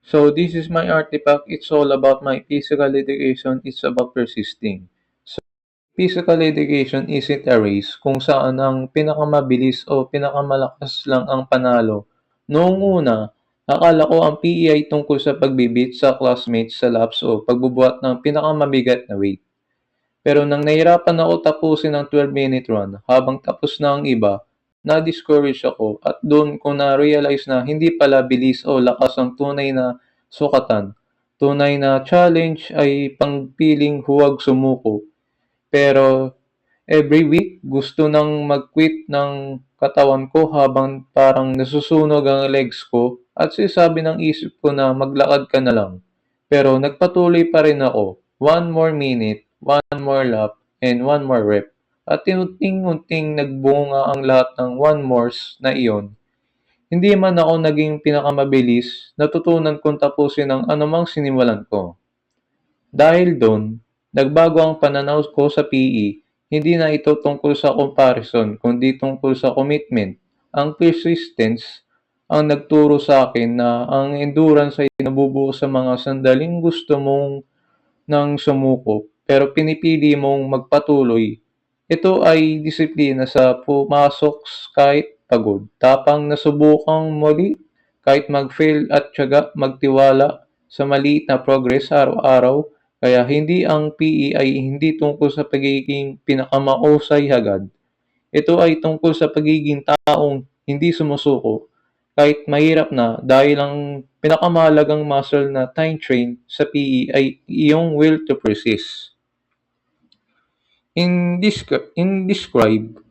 So this is my artifact. It's all about my physical education. It's about persisting. So physical education isn't a race kung saan ang pinakamabilis o pinakamalakas lang ang panalo. Noong una, akala ko ang PE ay tungkol sa pagbibit sa classmates sa labs o pagbubuhat ng pinakamabigat na weight. Pero nang nahirapan ako tapusin ang 12-minute run habang tapos na ang iba, na-discourage ako at doon ko na-realize na hindi pala bilis o lakas ang tunay na sukatan. Tunay na challenge ay pangpiling huwag sumuko. Pero every week gusto nang mag-quit ng katawan ko habang parang nasusunog ang legs ko at sinasabi ng isip ko na maglakad ka na lang. Pero nagpatuloy pa rin ako. One more minute, one more lap, and one more rep. At unting-unting nagbunga ang lahat ng one mores na iyon. Hindi man ako naging pinakamabilis, natutunan kong tapusin ang anumang sinimulan ko. Dahil doon, nagbago ang pananaw ko sa PE. Hindi na ito tungkol sa comparison, kundi tungkol sa commitment. Ang persistence ang nagturo sa akin na ang endurance ay nabubuo sa mga sandaling gusto mong nang sumuko, pero pinipili mong magpatuloy. Ito ay disiplina sa pumasok kahit pagod, tapang na subukang muli kahit mag-fail at tiyaga magtiwala sa maliit na progress araw-araw. Kaya hindi ang PE ay hindi tungkol sa pagiging pinakamahusay agad. Ito ay tungkol sa pagiging taong hindi sumusuko kahit mahirap na dahil ang pinakamahalagang muscle na time train sa PE ay iyong will to persist. In describe,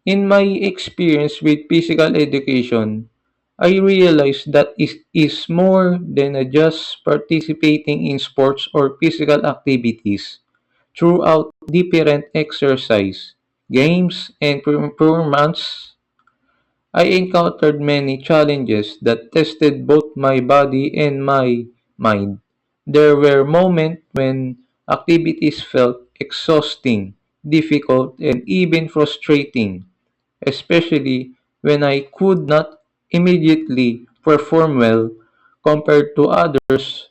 in my experience with physical education, I realized that it is more than just participating in sports or physical activities. Throughout different exercise, games, and performance, I encountered many challenges that tested both my body and my mind. There were moments when activities felt exhausting, difficult, and even frustrating, especially when I could not immediately perform well compared to others.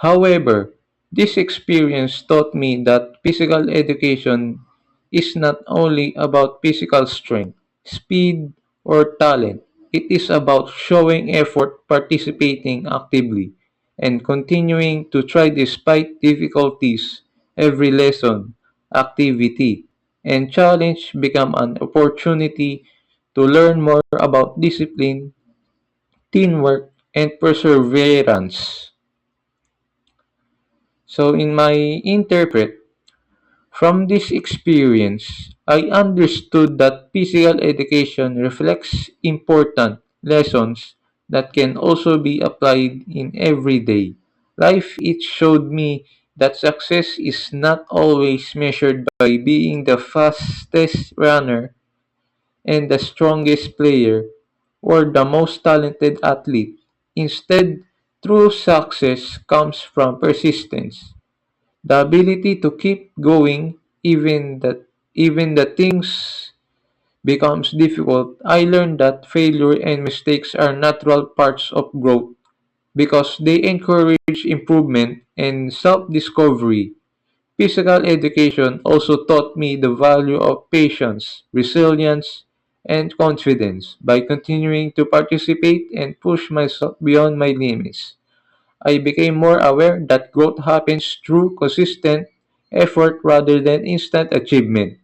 However, this experience taught me that physical education is not only about physical strength, speed, or talent. It is about showing effort, participating actively, and continuing to try despite difficulties. Every lesson, activity, and challenge become an opportunity to learn more about discipline, teamwork, and perseverance. So in my interpret, from this experience, I understood that physical education reflects important lessons that can also be applied in everyday life. It showed me that success is not always measured by being the fastest runner and the strongest player or the most talented athlete. Instead, true success comes from persistence, the ability to keep going even the things becomes difficult. I learned that failure and mistakes are natural parts of growth because they encourage improvement and self-discovery. Physical education also taught me the value of patience, resilience, and confidence. By continuing to participate and push myself beyond my limits, I became more aware that growth happens through consistent effort rather than instant achievement.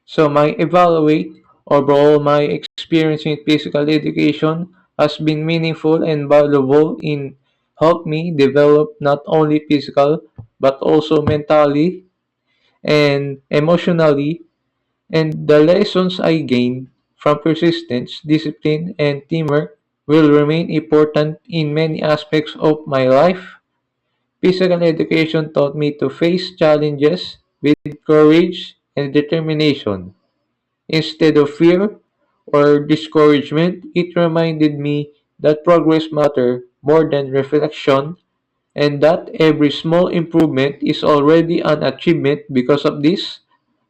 So my evaluate overall my experience in physical education has been meaningful and valuable in help me develop not only physical but also mentally and emotionally, and the lessons I gained from persistence, discipline, and teamwork will remain important in many aspects of my life. Physical education taught me to face challenges with courage and determination. Instead of fear or discouragement, it reminded me that progress matters more than reflection and that every small improvement is already an achievement. Because of this,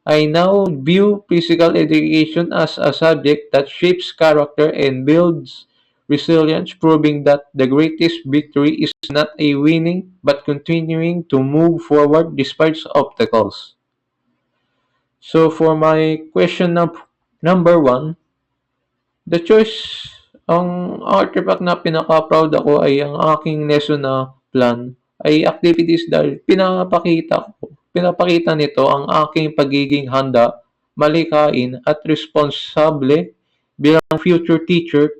I now view physical education as a subject that shapes character and builds resilience, proving that the greatest victory is not a winning, but continuing to move forward despite obstacles. So for my question number one, the choice, ang artifact na pinaka-proud ako ay ang aking lesson na plan ay activities dahil pinapakita nito ang aking pagiging handa, malikain at responsable bilang future teacher.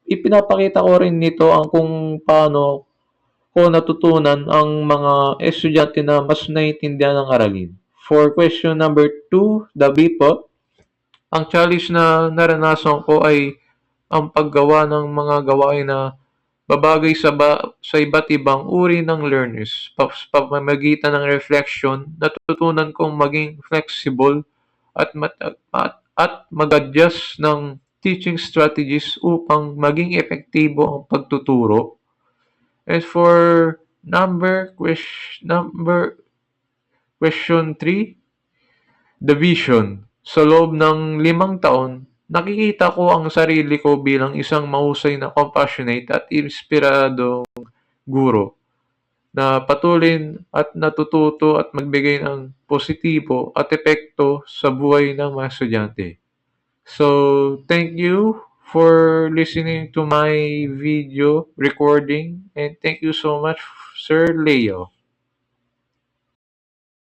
Ipinapakita ko rin nito ang kung paano ko natutunan ang mga estudyante na mas naiintindihan ang aralin. For question number two, the B po, ang challenge na naranasan ko ay ang paggawa ng mga gawain na babagay sa iba't ibang uri ng learners. Sa pamamagitan ng reflection, natutunan kong maging flexible at mag-adjust ng teaching strategies upang maging epektibo ang pagtuturo. As for number question 3, the vision. Sa loob ng 5 taon, nakikita ko ang sarili ko bilang isang mahusay na compassionate at inspiradong guro na patuloy at natututo at magbigay ng positibo at epekto sa buhay ng mga estudyante. So, thank you for listening to my video recording and thank you so much, Sir Leo.